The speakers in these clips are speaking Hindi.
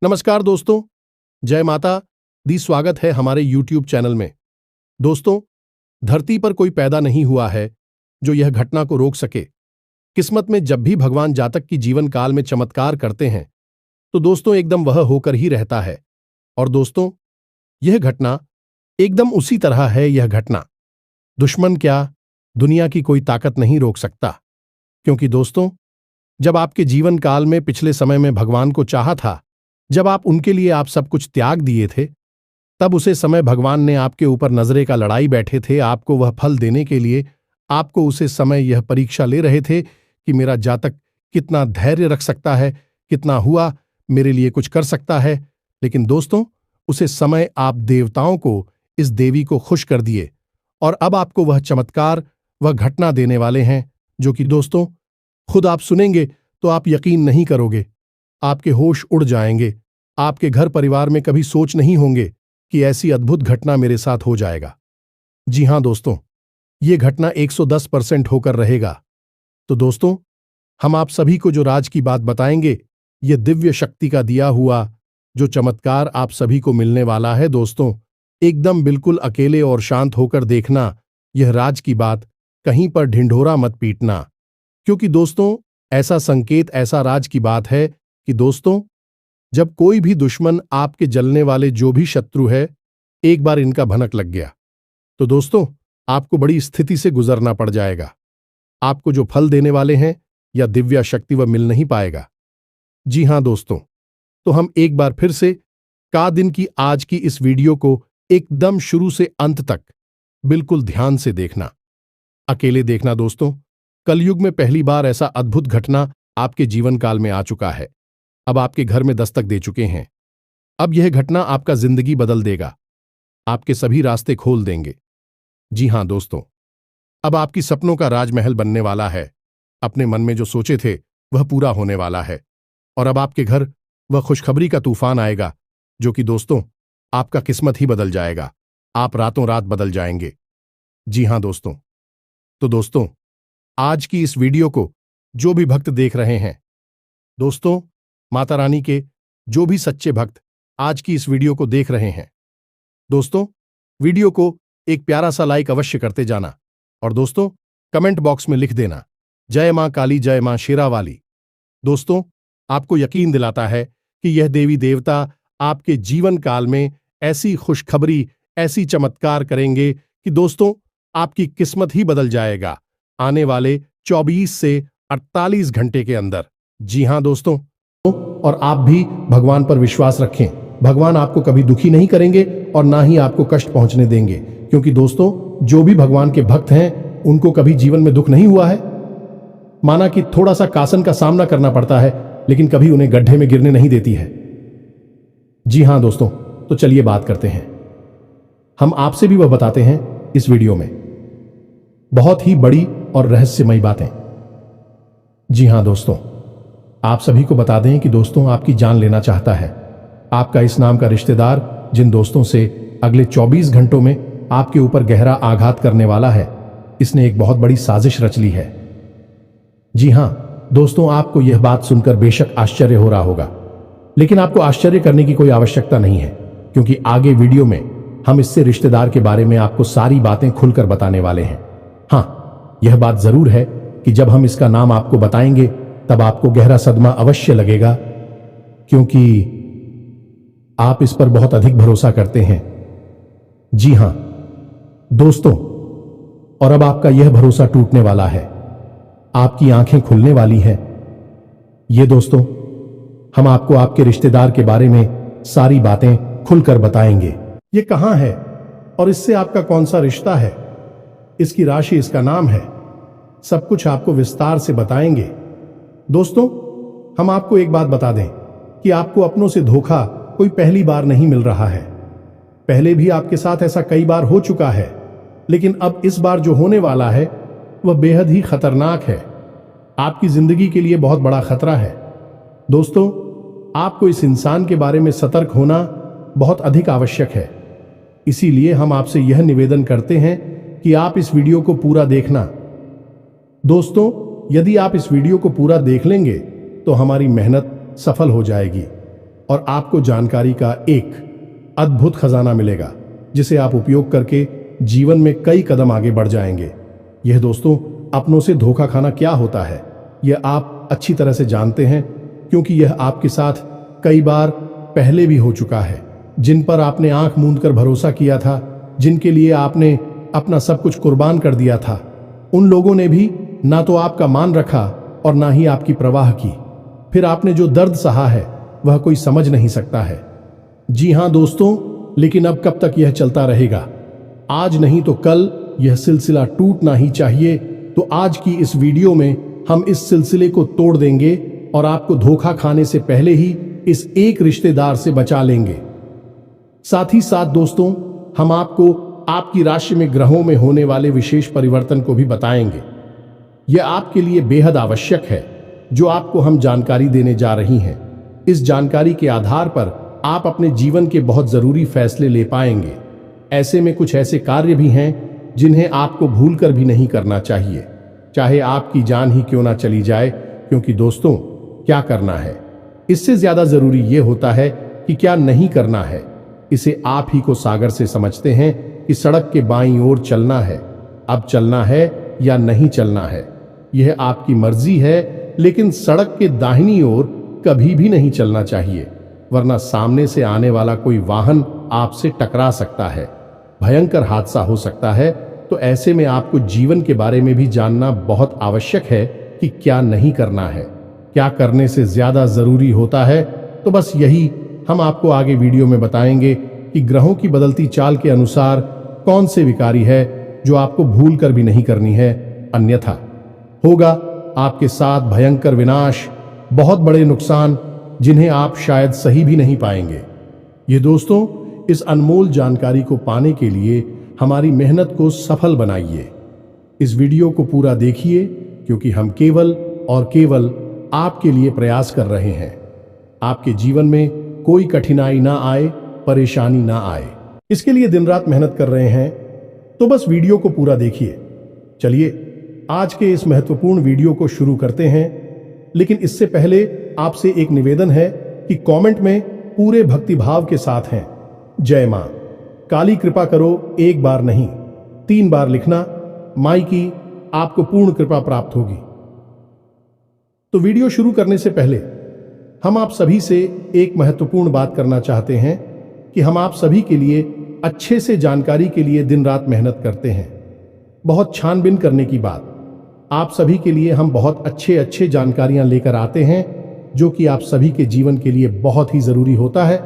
नमस्कार दोस्तों, जय माता दी। स्वागत है हमारे YouTube चैनल में। दोस्तों, धरती पर कोई पैदा नहीं हुआ है जो यह घटना को रोक सके। किस्मत में जब भी भगवान जातक की जीवन काल में चमत्कार करते हैं तो दोस्तों एकदम वह होकर ही रहता है। और दोस्तों, यह घटना एकदम उसी तरह है। यह घटना दुश्मन क्या, दुनिया की कोई ताकत नहीं रोक सकता। क्योंकि दोस्तों, जब आपके जीवन काल में पिछले समय में भगवान को चाहा था, जब आप उनके लिए आप सब कुछ त्याग दिए थे, तब उसे समय भगवान ने आपके ऊपर नजरे का लड़ाई बैठे थे आपको वह फल देने के लिए। आपको उसे समय यह परीक्षा ले रहे थे कि मेरा जातक कितना धैर्य रख सकता है, कितना हुआ मेरे लिए कुछ कर सकता है। लेकिन दोस्तों, उसे समय आप देवताओं को, इस देवी को खुश कर दिए और अब आपको वह चमत्कार, वह घटना देने वाले हैं जो कि दोस्तों खुद आप सुनेंगे तो आप यकीन नहीं करोगे। आपके होश उड़ जाएंगे। आपके घर परिवार में कभी सोच नहीं होंगे कि ऐसी अद्भुत घटना मेरे साथ हो जाएगा। जी हां दोस्तों, ये घटना 110% होकर रहेगा। तो दोस्तों, हम आप सभी को जो राज की बात बताएंगे, ये दिव्य शक्ति का दिया हुआ जो चमत्कार आप सभी को मिलने वाला है। दोस्तों, एकदम बिल्कुल अकेले और शांत होकर देखना यह राज की बात, कहीं पर ढिंढोरा मत पीटना। क्योंकि दोस्तों, ऐसा संकेत, ऐसा राज की बात है कि दोस्तों, जब कोई भी दुश्मन, आपके जलने वाले जो भी शत्रु है, एक बार इनका भनक लग गया तो दोस्तों आपको बड़ी स्थिति से गुजरना पड़ जाएगा। आपको जो फल देने वाले हैं या दिव्या शक्ति वह मिल नहीं पाएगा। जी हां दोस्तों, तो हम एक बार फिर से का दिन की आज की इस वीडियो को एकदम शुरू से अंत तक बिल्कुल ध्यान से देखना, अकेले देखना। दोस्तों, कलयुग में पहली बार ऐसा अद्भुत घटना आपके जीवन काल में आ चुका है, अब आपके घर में दस्तक दे चुके हैं। अब यह घटना आपका जिंदगी बदल देगा, आपके सभी रास्ते खोल देंगे। जी हां दोस्तों, अब आपकी सपनों का राजमहल बनने वाला है। अपने मन में जो सोचे थे वह पूरा होने वाला है और अब आपके घर वह खुशखबरी का तूफान आएगा जो कि दोस्तों आपका किस्मत ही बदल जाएगा। आप रातों रात बदल जाएंगे। जी हां दोस्तों, तो दोस्तों आज की इस वीडियो को जो भी भक्त देख रहे हैं, दोस्तों माता रानी के जो भी सच्चे भक्त आज की इस वीडियो को देख रहे हैं, दोस्तों वीडियो को एक प्यारा सा लाइक अवश्य करते जाना और दोस्तों कमेंट बॉक्स में लिख देना, जय मां काली, जय मां शेरावाली। दोस्तों, आपको यकीन दिलाता है कि यह देवी देवता आपके जीवन काल में ऐसी खुशखबरी, ऐसी चमत्कार करेंगे कि दोस्तों आपकी किस्मत ही बदल जाएगा आने वाले 24 से 48 घंटे के अंदर। जी हां दोस्तों, और आप भी भगवान पर विश्वास रखें। भगवान आपको कभी दुखी नहीं करेंगे और ना ही आपको कष्ट पहुंचने देंगे। क्योंकि दोस्तों, जो भी भगवान के भक्त हैं उनको कभी जीवन में दुख नहीं हुआ है। माना कि थोड़ा सा कासन का सामना करना पड़ता है, लेकिन कभी उन्हें गड्ढे में गिरने नहीं देती है। जी हां दोस्तों, तो चलिए बात करते हैं। हम आपसे भी वह बताते हैं इस वीडियो में बहुत ही बड़ी और रहस्यमयी बातें। जी हां दोस्तों, आप सभी को बता दें कि दोस्तों आपकी जान लेना चाहता है। आपका इस नाम का रिश्तेदार जिन दोस्तों से अगले 24 घंटों में आपके ऊपर गहरा आघात करने वाला है, इसने एक बहुत बड़ी साजिश रच ली है। जी हां दोस्तों, आपको यह बात सुनकर बेशक आश्चर्य हो रहा होगा, लेकिन आपको आश्चर्य करने की कोई आवश्यकता नहीं है, क्योंकि आगे वीडियो में हम इससे रिश्तेदार के बारे में आपको सारी बातें खुलकर बताने वाले हैं। हां, यह बात जरूर है कि जब हम इसका नाम आपको बताएंगे तब आपको गहरा सदमा अवश्य लगेगा, क्योंकि आप इस पर बहुत अधिक भरोसा करते हैं। जी हां दोस्तों, और अब आपका यह भरोसा टूटने वाला है, आपकी आंखें खुलने वाली हैं। ये दोस्तों, हम आपको आपके रिश्तेदार के बारे में सारी बातें खुलकर बताएंगे। ये कहां है और इससे आपका कौन सा रिश्ता है, इसकी राशि, इसका नाम है, सब कुछ आपको विस्तार से बताएंगे। दोस्तों, हम आपको एक बात बता दें कि आपको अपनों से धोखा कोई पहली बार नहीं मिल रहा है। पहले भी आपके साथ ऐसा कई बार हो चुका है, लेकिन अब इस बार जो होने वाला है वह बेहद ही खतरनाक है। आपकी जिंदगी के लिए बहुत बड़ा खतरा है। दोस्तों, आपको इस इंसान के बारे में सतर्क होना बहुत अधिक आवश्यक है। इसीलिए हम आपसे यह निवेदन करते हैं कि आप इस वीडियो को पूरा देखना। दोस्तों, यदि आप इस वीडियो को पूरा देख लेंगे तो हमारी मेहनत सफल हो जाएगी। और आपको जानकारी का एक अद्भुत खजाना मिलेगा जिसे आप उपयोग करके जीवन में कई कदम आगे बढ़ जाएंगे। यह दोस्तों, अपनों से धोखा खाना क्या होता है यह आप अच्छी तरह से जानते हैं, क्योंकि यह आपके साथ कई बार पहले भी हो चुका है। जिन पर आपने आंख मूंद कर भरोसा किया था, जिनके लिए आपने अपना सब कुछ कुर्बान कर दिया था, उन लोगों ने भी ना तो आपका मान रखा और ना ही आपकी परवाह की। फिर आपने जो दर्द सहा है वह कोई समझ नहीं सकता है। जी हां दोस्तों, लेकिन अब कब तक यह चलता रहेगा? आज नहीं तो कल यह सिलसिला टूटना ही चाहिए। तो आज की इस वीडियो में हम इस सिलसिले को तोड़ देंगे और आपको धोखा खाने से पहले ही इस एक रिश्तेदार से बचा लेंगे। साथ ही साथ दोस्तों, हम आपको आपकी राशि में ग्रहों में होने वाले विशेष परिवर्तन को भी बताएंगे। यह आपके लिए बेहद आवश्यक है जो आपको हम जानकारी देने जा रही हैं। इस जानकारी के आधार पर आप अपने जीवन के बहुत जरूरी फैसले ले पाएंगे। ऐसे में कुछ ऐसे कार्य भी हैं जिन्हें आपको भूलकर भी नहीं करना चाहिए, चाहे आपकी जान ही क्यों ना चली जाए। क्योंकि दोस्तों, क्या करना है इससे ज्यादा जरूरी यह होता है कि क्या नहीं करना है। इसे आप ही को सागर से समझते हैं कि सड़क के बाईं ओर चलना है, अब चलना है या नहीं चलना है यह आपकी मर्जी है, लेकिन सड़क के दाहिनी ओर कभी भी नहीं चलना चाहिए, वरना सामने से आने वाला कोई वाहन आपसे टकरा सकता है, भयंकर हादसा हो सकता है। तो ऐसे में आपको जीवन के बारे में भी जानना बहुत आवश्यक है कि क्या नहीं करना है, क्या करने से ज्यादा जरूरी होता है। तो बस यही हम आपको आगे वीडियो में बताएंगे कि ग्रहों की बदलती चाल के अनुसार कौन से विकारी है जो आपको भूल कर भी नहीं करनी है, अन्यथा होगा आपके साथ भयंकर विनाश, बहुत बड़े नुकसान जिन्हें आप शायद सही भी नहीं पाएंगे। ये दोस्तों, इस अनमोल जानकारी को पाने के लिए हमारी मेहनत को सफल बनाइए। इस वीडियो को पूरा देखिए, क्योंकि हम केवल और केवल आपके लिए प्रयास कर रहे हैं। आपके जीवन में कोई कठिनाई ना आए, परेशानी ना आए, इसके लिए दिन रात मेहनत कर रहे हैं। तो बस वीडियो को पूरा देखिए। चलिए आज के इस महत्वपूर्ण वीडियो को शुरू करते हैं, लेकिन इससे पहले आपसे एक निवेदन है कि कमेंट में पूरे भक्तिभाव के साथ हैं जय मां काली कृपा करो, एक बार नहीं 3 बार लिखना। माई की आपको पूर्ण कृपा प्राप्त होगी। तो वीडियो शुरू करने से पहले हम आप सभी से एक महत्वपूर्ण बात करना चाहते हैं कि हम आप सभी के लिए अच्छे से जानकारी के लिए दिन रात मेहनत करते हैं। बहुत छानबीन करने की बात, आप सभी के लिए हम बहुत अच्छे जानकारियां लेकर आते हैं जो कि आप सभी के जीवन के लिए बहुत ही जरूरी होता है।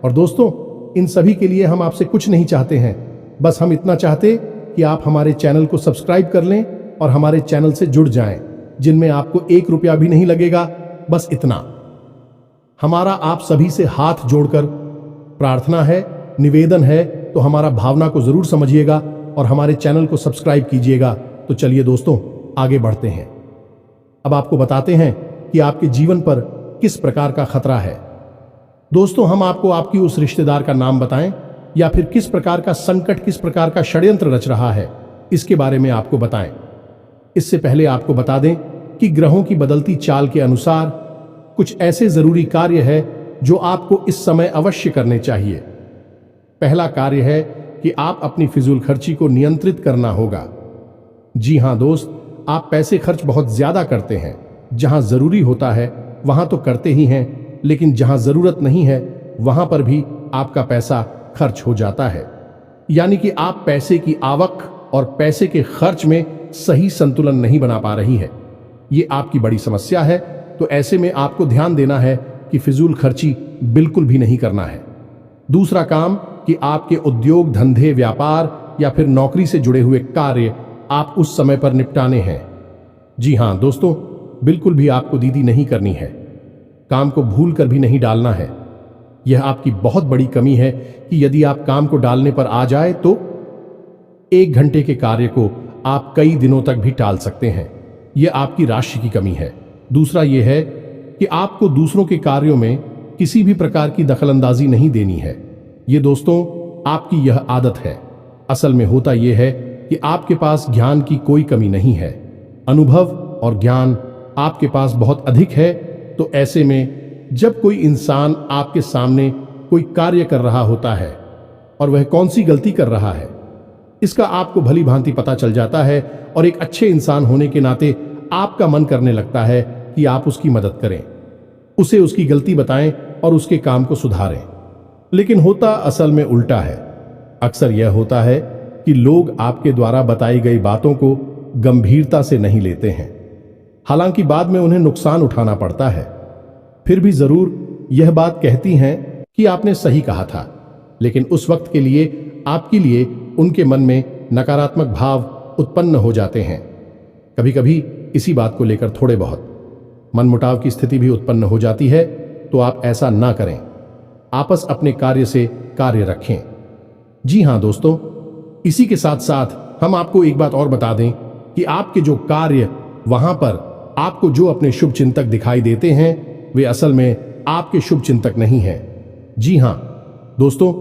और दोस्तों, इन सभी के लिए हम आपसे कुछ नहीं चाहते हैं, बस हम इतना चाहते कि आप हमारे चैनल को सब्सक्राइब कर लें और हमारे चैनल से जुड़ जाएं, जिनमें आपको 1 रुपया भी नहीं लगेगा। बस इतना हमारा आप सभी से हाथ जोड़कर प्रार्थना है, निवेदन है। तो हमारा भावना को जरूर समझिएगा और हमारे चैनल को सब्सक्राइब कीजिएगा। तो चलिए दोस्तों, आगे बढ़ते हैं। अब आपको बताते हैं कि आपके जीवन पर किस प्रकार का खतरा है। दोस्तों, हम आपको आपकी उस रिश्तेदार का नाम बताएं या फिर किस प्रकार का संकट, किस प्रकार का षड्यंत्र रच रहा है, इसके बारे में आपको बताएं। इससे पहले आपको बता दें कि ग्रहों की बदलती चाल के अनुसार कुछ ऐसे जरूरी कार्य है जो आपको इस समय अवश्य करने चाहिए। पहला कार्य है कि आप अपनी फिजूल खर्ची को नियंत्रित करना होगा। जी हां दोस्त, आप पैसे खर्च बहुत ज्यादा करते हैं। जहां जरूरी होता है वहां तो करते ही हैं, लेकिन जहां जरूरत नहीं है वहां पर भी आपका पैसा खर्च हो जाता है। यानी कि आप पैसे की आवक और पैसे के खर्च में सही संतुलन नहीं बना पा रही है। ये आपकी बड़ी समस्या है। तो ऐसे में आपको ध्यान देना है कि फिजूल खर्ची बिल्कुल भी नहीं करना है। दूसरा काम कि आपके उद्योग, धंधे, व्यापार या फिर नौकरी से जुड़े हुए कार्य आप उस समय पर निपटाने हैं। जी हां दोस्तों, बिल्कुल भी आपको दीदी नहीं करनी है, काम को भूल कर भी नहीं डालना है। यह आपकी बहुत बड़ी कमी है कि यदि आप काम को डालने पर आ जाए तो 1 घंटे के कार्य को आप कई दिनों तक भी टाल सकते हैं। यह आपकी राशि की कमी है। दूसरा यह है कि आपको दूसरों के कार्यों में किसी भी प्रकार की दखलंदाजी नहीं देनी है। ये दोस्तों, आपकी यह आदत है। असल में होता यह है कि आपके पास ज्ञान की कोई कमी नहीं है, अनुभव और ज्ञान आपके पास बहुत अधिक है। तो ऐसे में जब कोई इंसान आपके सामने कोई कार्य कर रहा होता है और वह कौन सी गलती कर रहा है, इसका आपको भली भांति पता चल जाता है और एक अच्छे इंसान होने के नाते आपका मन करने लगता है कि आप उसकी मदद करें, उसे उसकी गलती बताएं और उसके काम को सुधारें। लेकिन होता असल में उल्टा है। अक्सर यह होता है कि लोग आपके द्वारा बताई गई बातों को गंभीरता से नहीं लेते हैं। हालांकि बाद में उन्हें नुकसान उठाना पड़ता है। फिर भी जरूर यह बात कहती हैं कि आपने सही कहा था, लेकिन उस वक्त के लिए आपके लिए उनके मन में नकारात्मक भाव उत्पन्न हो जाते हैं। कभी कभी इसी बात को लेकर थोड़े बहुत मनमुटाव की स्थिति भी उत्पन्न हो जाती है। तो आप ऐसा ना करें, आपस अपने कार्य से कार्य रखें। जी हां दोस्तों, इसी के साथ साथ हम आपको एक बात और बता दें कि आपके जो कार्य वहां पर आपको जो अपने शुभ चिंतक दिखाई देते हैं, वे असल में आपके शुभ चिंतक नहीं हैं। जी हां दोस्तों,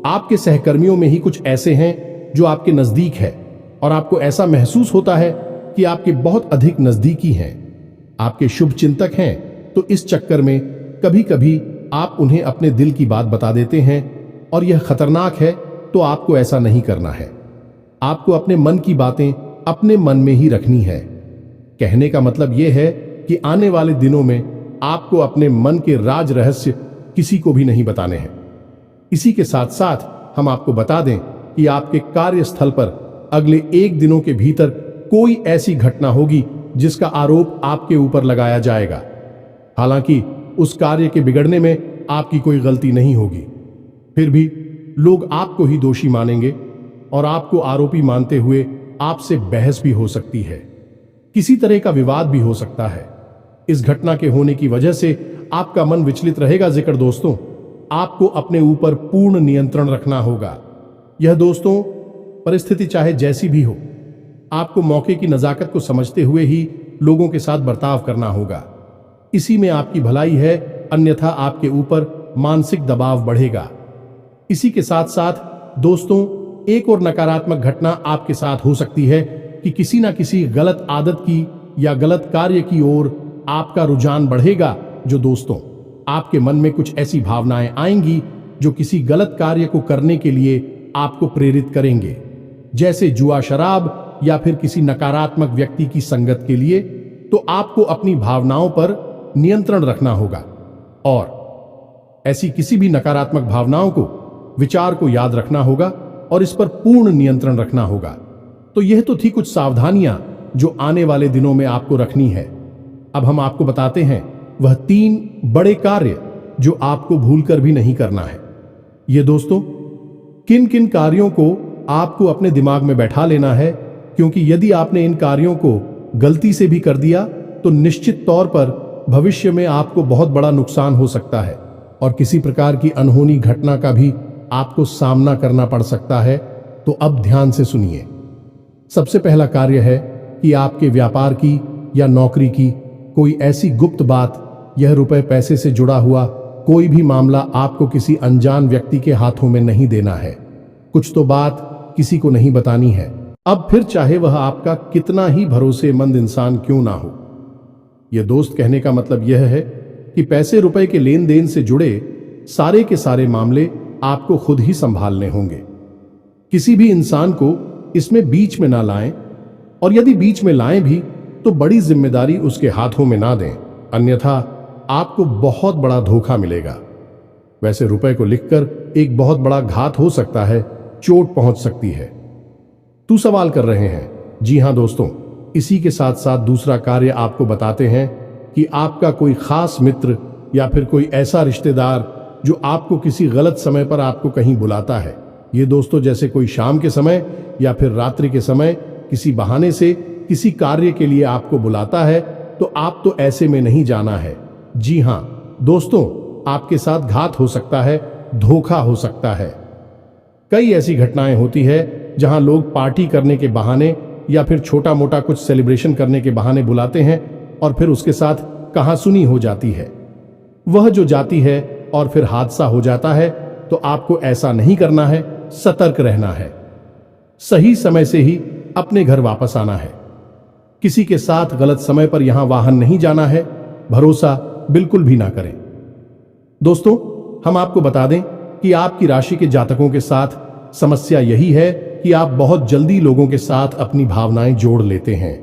आपके सहकर्मियों में ही कुछ ऐसे हैं जो आपके नजदीक है और आपको ऐसा महसूस होता है कि आपके बहुत अधिक नजदीकी हैं, आपके शुभ चिंतक हैं। तो इस चक्कर में कभी कभी आप उन्हें अपने दिल की बात बता देते हैं और यह खतरनाक है। तो आपको ऐसा नहीं करना है। आपको अपने मन की बातें अपने मन में ही रखनी है। कहने का मतलब यह है कि आने वाले दिनों में आपको अपने मन के राज रहस्य किसी को भी नहीं बताने हैं। इसी के साथ साथ हम आपको बता दें कि आपके कार्यस्थल पर अगले 1 दिनों के भीतर कोई ऐसी घटना होगी जिसका आरोप आपके ऊपर लगाया जाएगा। हालांकि उस कार्य के बिगड़ने में आपकी कोई गलती नहीं होगी, फिर भी लोग आपको ही दोषी मानेंगे और आपको आरोपी मानते हुए आपसे बहस भी हो सकती है। किसी तरह का विवाद भी हो सकता है। इस घटना के होने की वजह से आपका मन विचलित रहेगा। जिक्र दोस्तों, आपको अपने ऊपर पूर्ण नियंत्रण रखना होगा। यह दोस्तों परिस्थिति चाहे जैसी भी हो, आपको मौके की नजाकत को समझते हुए ही लोगों के साथ बर्ताव करना होगा। इसी में आपकी भलाई है, अन्यथा आपके ऊपर मानसिक दबाव बढ़ेगा। इसी के साथ साथ दोस्तों, एक और नकारात्मक घटना आपके साथ हो सकती है कि किसी ना किसी गलत आदत की या गलत कार्य की ओर आपका रुझान बढ़ेगा। जो दोस्तों, आपके मन में कुछ ऐसी भावनाएं आएंगी जो किसी गलत कार्य को करने के लिए आपको प्रेरित करेंगे, जैसे जुआ, शराब या फिर किसी नकारात्मक व्यक्ति की संगत के लिए। तो आपको अपनी भावनाओं पर नियंत्रण रखना होगा और ऐसी किसी भी नकारात्मक भावनाओं को, विचार को याद रखना होगा और इस पर पूर्ण नियंत्रण रखना होगा। तो यह तो थी कुछ सावधानियां जो आने वाले दिनों में आपको रखनी है। अब हम आपको बताते हैं वह 3 बड़े कार्य जो आपको भूलकर भी नहीं करना है। ये दोस्तों, किन किन कार्यों को आपको अपने दिमाग में बैठा लेना है, क्योंकि यदि आपने इन कार्यों को गलती से भी कर दिया तो निश्चित तौर पर भविष्य में आपको बहुत बड़ा नुकसान हो सकता है और किसी प्रकार की अनहोनी घटना का भी आपको सामना करना पड़ सकता है। तो अब ध्यान से सुनिए। सबसे पहला कार्य है कि आपके व्यापार की या नौकरी की कोई ऐसी गुप्त बात, यह रुपए पैसे से जुड़ा हुआ कोई भी मामला आपको किसी अनजान व्यक्ति के हाथों में नहीं देना है। कुछ तो बात किसी को नहीं बतानी है। अब फिर चाहे वह आपका कितना ही भरोसेमंद इंसान क्यों ना हो। यह दोस्त, कहने का मतलब यह है कि पैसे रुपए के लेन देन से जुड़े सारे के सारे मामले आपको खुद ही संभालने होंगे। किसी भी इंसान को इसमें बीच में ना लाएं, और यदि बीच में लाएं भी तो बड़ी जिम्मेदारी उसके हाथों में ना दें, अन्यथा आपको बहुत बड़ा धोखा मिलेगा। वैसे रुपए को लिखकर एक बहुत बड़ा घात हो सकता है, चोट पहुंच सकती है। तू सवाल कर रहे हैं? जी हां दोस्तों, इसी के साथ साथ दूसरा कार्य आपको बताते हैं कि आपका कोई खास मित्र या फिर कोई ऐसा रिश्तेदार जो आपको किसी गलत समय पर आपको कहीं बुलाता है। ये दोस्तों, जैसे कोई शाम के समय या फिर रात्रि के समय किसी बहाने से किसी कार्य के लिए आपको बुलाता है, तो आप तो ऐसे में नहीं जाना है। जी हां दोस्तों, आपके साथ घात हो सकता है, धोखा हो सकता है। कई ऐसी घटनाएं होती है जहां लोग पार्टी करने के बहाने या फिर छोटा मोटा कुछ सेलिब्रेशन करने के बहाने बुलाते हैं और फिर उसके साथ कहासुनी हो जाती है। वह जो जाती है और फिर हादसा हो जाता है। तो आपको ऐसा नहीं करना है, सतर्क रहना है। सही समय से ही अपने घर वापस आना है। किसी के साथ गलत समय पर यहां वाहन नहीं जाना है। भरोसा बिल्कुल भी ना करें। दोस्तों, हम आपको बता दें कि आपकी राशि के जातकों के साथ समस्या यही है कि आप बहुत जल्दी लोगों के साथ अपनी भावनाएं जोड़ लेते हैं,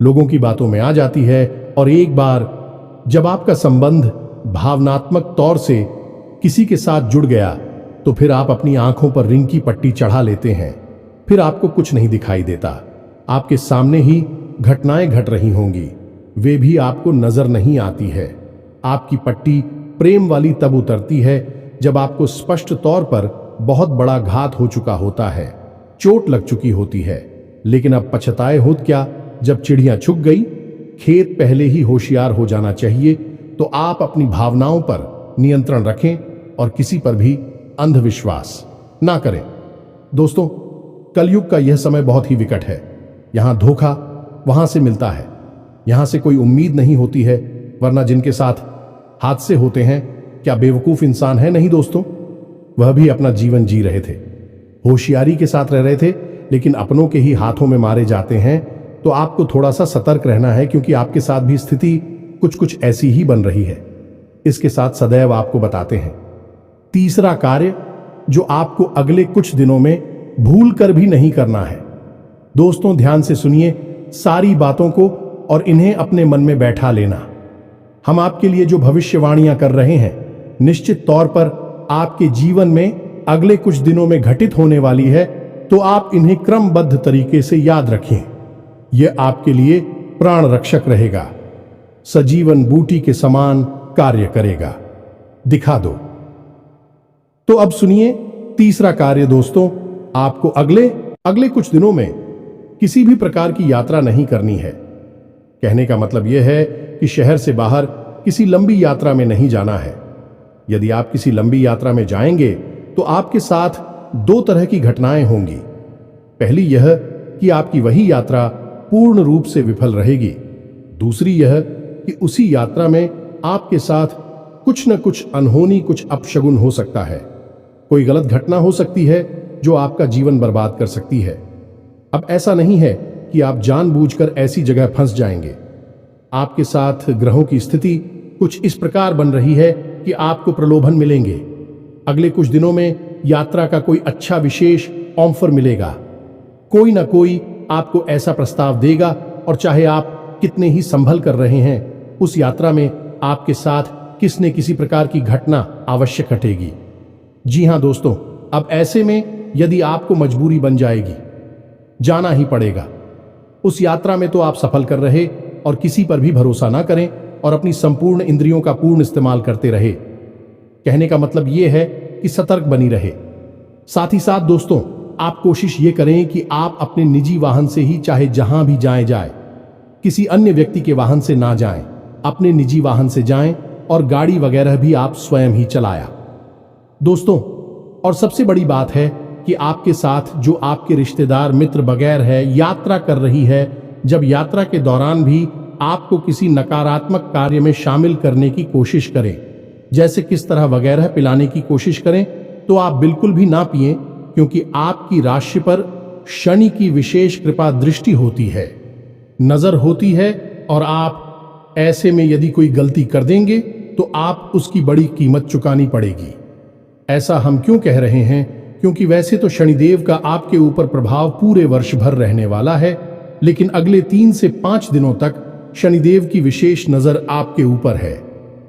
लोगों की बातों में आ जाती है, और एक बार जब आपका संबंध भावनात्मक तौर से किसी के साथ जुड़ गया तो फिर आप अपनी आंखों पर रिंग की पट्टी चढ़ा लेते हैं। फिर आपको कुछ नहीं दिखाई देता, आपके सामने ही घटनाएं घट रही होंगी, वे भी आपको नजर नहीं आती है। आपकी पट्टी प्रेम वाली तब उतरती है जब आपको स्पष्ट तौर पर बहुत बड़ा घात हो चुका होता है, चोट लग चुकी होती है। लेकिन अब पछताए होत क्या, जब चिड़िया छुप गई। खेत पहले ही होशियार हो जाना चाहिए। तो आप अपनी भावनाओं पर नियंत्रण रखें और किसी पर भी अंधविश्वास ना करें। दोस्तों, कलयुग का यह समय बहुत ही विकट है। यहां धोखा वहां से मिलता है, यहां से कोई उम्मीद नहीं होती है, वरना जिनके साथ हादसे होते हैं क्या बेवकूफ इंसान है? नहीं दोस्तों, वह भी अपना जीवन जी रहे थे, होशियारी के साथ रह रहे थे, लेकिन अपनों के ही हाथों में मारे जाते हैं। तो आपको थोड़ा सा सतर्क रहना है, क्योंकि आपके साथ भी स्थिति कुछ ऐसी ही बन रही है। इसके साथ सदैव आपको बताते हैं, तीसरा कार्य जो आपको अगले कुछ दिनों में भूल कर भी नहीं करना है। दोस्तों, ध्यान से सुनिए सारी बातों को और इन्हें अपने मन में बैठा लेना। हम आपके लिए जो भविष्यवाणियां कर रहे हैं, निश्चित तौर पर आपके जीवन में अगले कुछ दिनों में घटित होने वाली है, तो आप इन्हें क्रमबद्ध तरीके से याद रखें। यह आपके लिए प्राण रक्षक रहेगा, सजीवन बूटी के समान कार्य करेगा। दिखा दो। तो अब सुनिए तीसरा कार्य। दोस्तों, आपको अगले कुछ दिनों में किसी भी प्रकार की यात्रा नहीं करनी है। कहने का मतलब यह है कि शहर से बाहर किसी लंबी यात्रा में नहीं जाना है। यदि आप किसी लंबी यात्रा में जाएंगे तो आपके साथ दो तरह की घटनाएं होंगी। पहली यह कि आपकी वही यात्रा पूर्ण रूप से विफल रहेगी। दूसरी यह कि उसी यात्रा में आपके साथ कुछ न कुछ अनहोनी, कुछ अपशगुन हो सकता है। कोई गलत घटना हो सकती है जो आपका जीवन बर्बाद कर सकती है। अब ऐसा नहीं है कि आप जानबूझकर ऐसी जगह फंस जाएंगे। आपके साथ ग्रहों की स्थिति कुछ इस प्रकार बन रही है कि आपको प्रलोभन मिलेंगे। अगले कुछ दिनों में यात्रा का कोई अच्छा विशेष ऑफर मिलेगा। कोई ना कोई आपको ऐसा प्रस्ताव देगा, और चाहे आप कितने ही संभल कर रहे हैं, उस यात्रा में आपके साथ किसी न किसी प्रकार की घटना अवश्य घटेगी। जी हां दोस्तों, अब ऐसे में यदि आपको मजबूरी बन जाएगी, जाना ही पड़ेगा। उस यात्रा में तो आप सफल कर रहे, और किसी पर भी भरोसा ना करें और अपनी संपूर्ण इंद्रियों का पूर्ण इस्तेमाल करते रहे। कहने का मतलब यह है कि सतर्क बनी रहे। साथ ही साथ दोस्तों, आप कोशिश ये करें कि आप अपने निजी वाहन से ही चाहे जहां भी जाए, किसी अन्य व्यक्ति के वाहन से ना जाएं, अपने निजी वाहन से जाएं, और गाड़ी वगैरह भी आप स्वयं ही चलाया। दोस्तों, और सबसे बड़ी बात है कि आपके साथ जो आपके रिश्तेदार, मित्र वगैरह है, यात्रा कर रही है, जब यात्रा के दौरान भी आपको किसी नकारात्मक कार्य में शामिल करने की कोशिश करें, जैसे किस तरह वगैरह पिलाने की कोशिश करें, तो आप बिल्कुल भी ना पिएं, क्योंकि आपकी राशि पर शनि की विशेष कृपा दृष्टि होती है, नजर होती है, और आप ऐसे में यदि कोई गलती कर देंगे तो आप उसकी बड़ी कीमत चुकानी पड़ेगी। ऐसा हम क्यों कह रहे हैं? क्योंकि वैसे तो शनिदेव का आपके ऊपर प्रभाव पूरे वर्ष भर रहने वाला है, लेकिन अगले 3 से 5 दिनों तक शनिदेव की विशेष नजर आपके ऊपर है।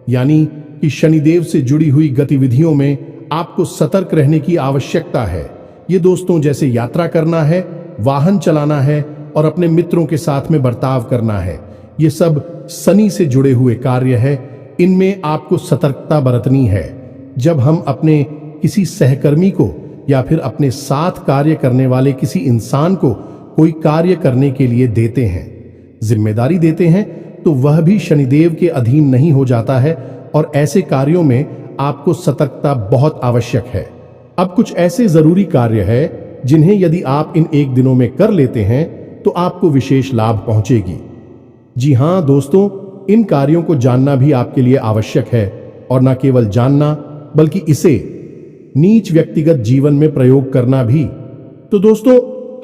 यानी कि शनिदेव से जुड़ी हुई गतिविधियों में आपको सतर्क रहने की आवश्यकता है। ये दोस्तों, जैसे यात्रा करना है, वाहन चलाना है, और अपने मित्रों के साथ में बर्ताव करना है, ये सब शनि से जुड़े हुए कार्य है। इनमें आपको सतर्कता बरतनी है। जब हम अपने किसी सहकर्मी को या फिर अपने साथ कार्य करने वाले किसी इंसान को कोई कार्य करने के लिए देते हैं, जिम्मेदारी देते हैं, तो वह भी शनिदेव के अधीन नहीं हो जाता है, और ऐसे कार्यों में आपको सतर्कता बहुत आवश्यक है। अब कुछ ऐसे जरूरी कार्य है जिन्हें यदि आप इन 1 दिनों में कर लेते हैं तो आपको विशेष लाभ पहुंचेगी। जी हां दोस्तों, इन कार्यों को जानना भी आपके लिए आवश्यक है, और न केवल जानना बल्कि इसे नीच व्यक्तिगत जीवन में प्रयोग करना भी। तो दोस्तों,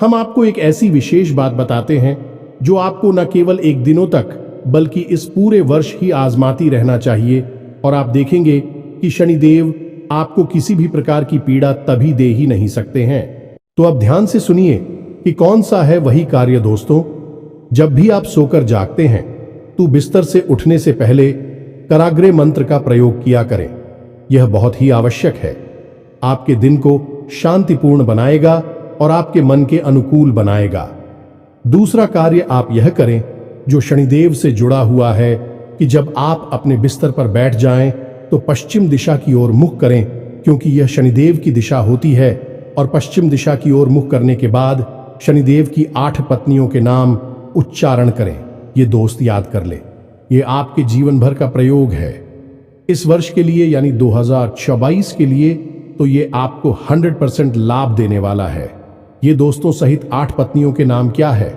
हम आपको एक ऐसी विशेष बात बताते हैं जो आपको न केवल 1 दिनों तक बल्कि इस पूरे वर्ष ही आजमाती रहना चाहिए, और आप देखेंगे कि शनिदेव आपको किसी भी प्रकार की पीड़ा तभी दे ही नहीं सकते हैं। तो अब ध्यान से सुनिए कि कौन सा है वही कार्य दोस्तों। जब भी आप सोकर जागते हैं तो बिस्तर से उठने से पहले कराग्रे मंत्र का प्रयोग किया करें। यह बहुत ही आवश्यक है, आपके दिन को शांतिपूर्ण बनाएगा और आपके मन के अनुकूल बनाएगा। दूसरा कार्य आप यह करें जो शनिदेव से जुड़ा हुआ है कि जब आप अपने बिस्तर पर बैठ जाएं तो पश्चिम दिशा की ओर मुख करें, क्योंकि यह शनिदेव की दिशा होती है। और पश्चिम दिशा की ओर मुख करने के बाद शनिदेव की 8 पत्नियों के नाम उच्चारण करें। ये दोस्त याद कर ले, ये आपके जीवन भर का प्रयोग है। इस वर्ष के लिए यानी 2024 के लिए तो ये आपको 100% लाभ देने वाला है। ये दोस्तों सहित 8 पत्नियों के नाम क्या है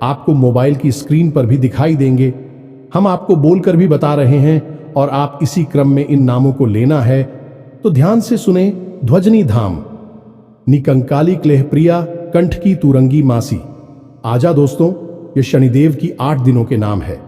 आपको मोबाइल की स्क्रीन पर भी दिखाई देंगे। हम आपको बोलकर भी बता रहे हैं और आप इसी क्रम में इन नामों को लेना है। तो ध्यान से सुने। ध्वजनी धाम, निकंकाली क्लेह प्रिया, कंठ की तुरंगी मासी। आजा दोस्तों, ये शनिदेव की 8 दिनों के नाम है।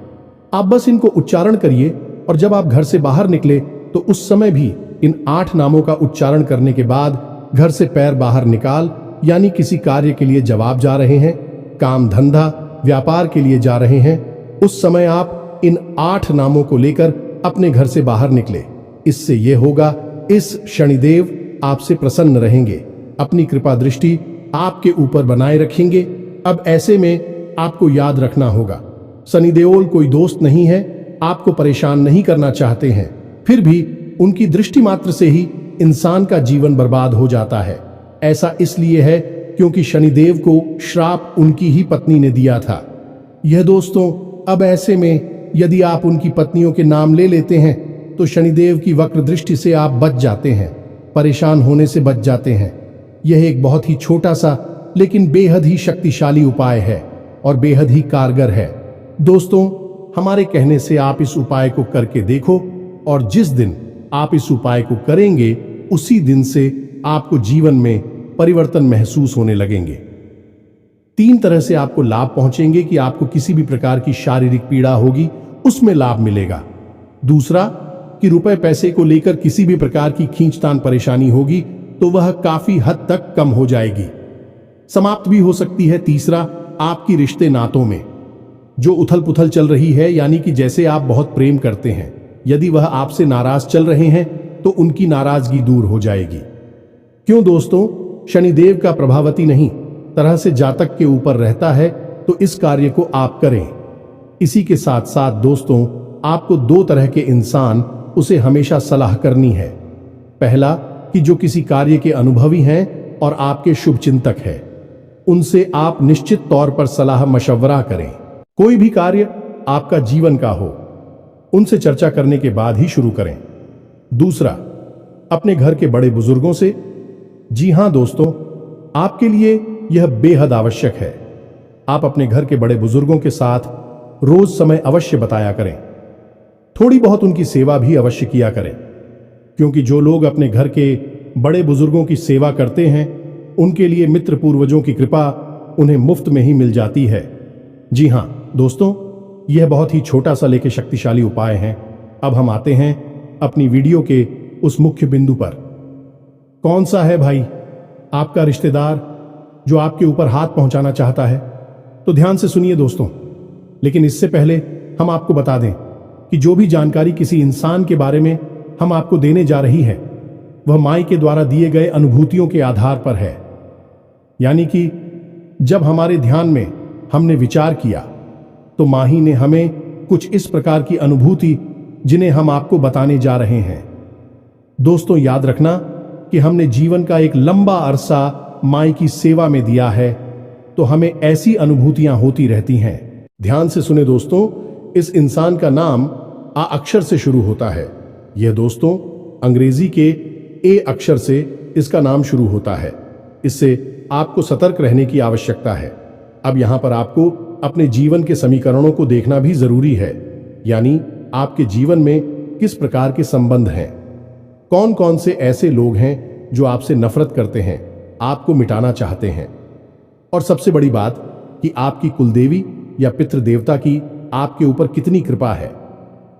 आप बस इनको उच्चारण करिए और जब आप घर से बाहर निकले तो उस समय भी इन 8 नामों का उच्चारण करने के बाद घर से पैर बाहर निकाल, यानी किसी कार्य के लिए जवाब जा रहे हैं, काम धंधा व्यापार के लिए जा रहे हैं, उस समय आप इन 8 नामों को लेकर अपने घर से बाहर निकले। इससे यह होगा, इस शनिदेव आपसे प्रसन्न रहेंगे, अपनी कृपा दृष्टि आपके ऊपर बनाए रखेंगे। अब ऐसे में आपको याद रखना होगा, शनिदेव कोई दोस्त नहीं है, आपको परेशान नहीं करना चाहते हैं, फिर भी उनकी दृष्टि मात्र से ही इंसान का जीवन बर्बाद हो जाता है। ऐसा इसलिए है क्योंकि शनिदेव को श्राप उनकी ही पत्नी ने दिया था। यह दोस्तों, अब ऐसे में यदि आप उनकी पत्नियों के नाम ले लेते हैं तो शनिदेव की वक्र दृष्टि से आप बच जाते हैं, परेशान होने से बच जाते हैं। यह एक बहुत ही छोटा सा लेकिन बेहद ही शक्तिशाली उपाय है और बेहद ही कारगर है। दोस्तों, हमारे कहने से आप इस उपाय को करके देखो और जिस दिन आप इस उपाय को करेंगे उसी दिन से आपको जीवन में परिवर्तन महसूस होने लगेंगे। 3 तरह से आपको लाभ पहुंचेंगे कि आपको किसी भी प्रकार की शारीरिक पीड़ा होगी उसमें लाभ मिलेगा। दूसरा कि रुपए पैसे को लेकर किसी भी प्रकार की खींचतान परेशानी होगी तो वह काफी हद तक कम हो जाएगी, समाप्त भी हो सकती है। तीसरा, आपकी रिश्ते नातों में जो उथल पुथल चल रही है, यानी कि जैसे आप बहुत प्रेम करते हैं, यदि वह आपसे नाराज चल रहे हैं तो उनकी नाराजगी दूर हो जाएगी। क्यों दोस्तों, शनिदेव का प्रभावती नहीं तरह से जातक के ऊपर रहता है, तो इस कार्य को आप करें। इसी के साथ साथ दोस्तों, आपको 2 तरह के इंसान उसे हमेशा सलाह करनी है। पहला कि जो किसी कार्य के अनुभवी हैं और आपके शुभ चिंतक हैं, उनसे आप निश्चित तौर पर सलाह मशवरा करें। कोई भी कार्य आपका जीवन का हो, उनसे चर्चा करने के बाद ही शुरू करें। दूसरा, अपने घर के बड़े बुजुर्गों से। जी हां दोस्तों, आपके लिए यह बेहद आवश्यक है। आप अपने घर के बड़े बुजुर्गों के साथ रोज समय अवश्य बताया करें। थोड़ी बहुत उनकी सेवा भी अवश्य किया करें, क्योंकि जो लोग अपने घर के बड़े बुजुर्गों की सेवा करते हैं उनके लिए मित्र पूर्वजों की कृपा उन्हें मुफ्त में ही मिल जाती है। जी हां दोस्तों, यह बहुत ही छोटा सा लेकिन शक्तिशाली उपाय है। अब हम आते हैं अपनी वीडियो के उस मुख्य बिंदु पर। कौन सा है भाई आपका रिश्तेदार जो आपके ऊपर हाथ पहुंचाना चाहता है? तो ध्यान से सुनिए दोस्तों, लेकिन इससे पहले हम आपको बता दें कि जो भी जानकारी किसी इंसान के बारे में हम आपको देने जा रही है वह माई के द्वारा दिए गए अनुभूतियों के आधार पर है। यानी कि जब हमारे ध्यान में हमने विचार किया तो माही ने हमें कुछ इस प्रकार की अनुभूति जिन्हें हम आपको बताने जा रहे हैं। दोस्तों, याद रखना कि हमने जीवन का एक लंबा अरसा माई की सेवा में दिया है, तो हमें ऐसी अनुभूतियां होती रहती हैं। ध्यान से सुने दोस्तों, इस इंसान का नाम आ अक्षर से शुरू होता है। यह दोस्तों अंग्रेजी के ए अक्षर से इसका नाम शुरू होता है। इससे आपको सतर्क रहने की आवश्यकता है। अब यहां पर आपको अपने जीवन के समीकरणों को देखना भी जरूरी है, यानी आपके जीवन में किस प्रकार के संबंध हैं, कौन कौन से ऐसे लोग हैं जो आपसे नफरत करते हैं, आपको मिटाना चाहते हैं, और सबसे बड़ी बात कि आपकी कुलदेवी या पितृ देवता की आपके ऊपर कितनी कृपा है।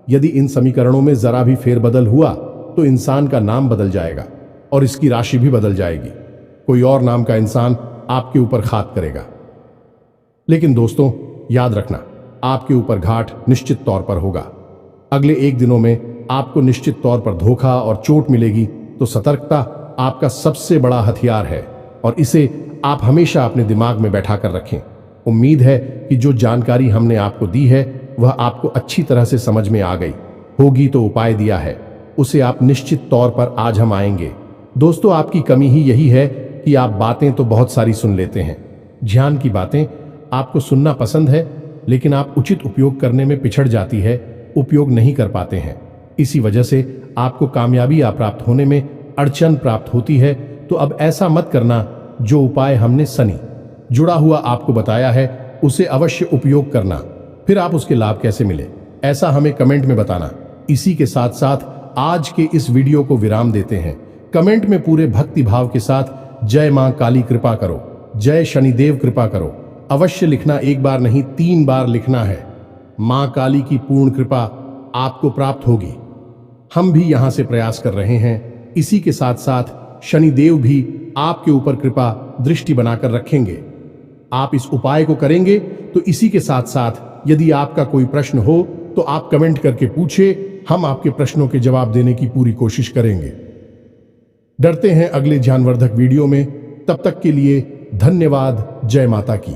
यदि इन समीकरणों में जरा भी फेरबदल हुआ तो इंसान का नाम बदल जाएगा और इसकी राशि भी बदल जाएगी। कोई और नाम का इंसान आपके ऊपर घात करेगा। लेकिन दोस्तों, याद रखना, आपके ऊपर घाट निश्चित तौर पर होगा। अगले 1 दिनों में आपको निश्चित तौर पर धोखा और चोट मिलेगी। तो सतर्कता आपका सबसे बड़ा हथियार है और इसे आप हमेशा अपने दिमाग में बैठा कर रखें। उम्मीद है कि जो जानकारी हमने आपको दी है वह आपको अच्छी तरह से समझ में आ गई होगी। तो उपाय दिया है उसे आप निश्चित तौर पर आज हम आएंगे। दोस्तों, आपकी कमी ही यही है कि आप बातें तो बहुत सारी सुन लेते हैं, ध्यान की बातें आपको सुनना पसंद है, लेकिन आप उचित उपयोग करने में पिछड़ जाती है, उपयोग नहीं कर पाते हैं। इसी वजह से आपको कामयाबी प्राप्त होने में अड़चन प्राप्त होती है। तो अब ऐसा मत करना। जो उपाय हमने सनी जुड़ा हुआ आपको बताया है उसे अवश्य उपयोग करना। फिर आप उसके लाभ कैसे मिले, ऐसा हमें कमेंट में बताना। इसी के साथ साथ आज के इस वीडियो को विराम देते हैं। कमेंट में पूरे भक्ति भाव के साथ जय मां काली कृपा करो, जय शनिदेव कृपा करो अवश्य लिखना। 1 बार नहीं 3 बार लिखना है। मां काली की पूर्ण कृपा आपको प्राप्त होगी। हम भी यहां से प्रयास कर रहे हैं। इसी के साथ साथ शनिदेव भी आपके ऊपर कृपा दृष्टि बनाकर रखेंगे। आप इस उपाय को करेंगे। तो इसी के साथ साथ यदि आपका कोई प्रश्न हो तो आप कमेंट करके पूछे, हम आपके प्रश्नों के जवाब देने की पूरी कोशिश करेंगे। डरते हैं अगले ज्ञानवर्धक वीडियो में। तब तक के लिए धन्यवाद। जय माता की।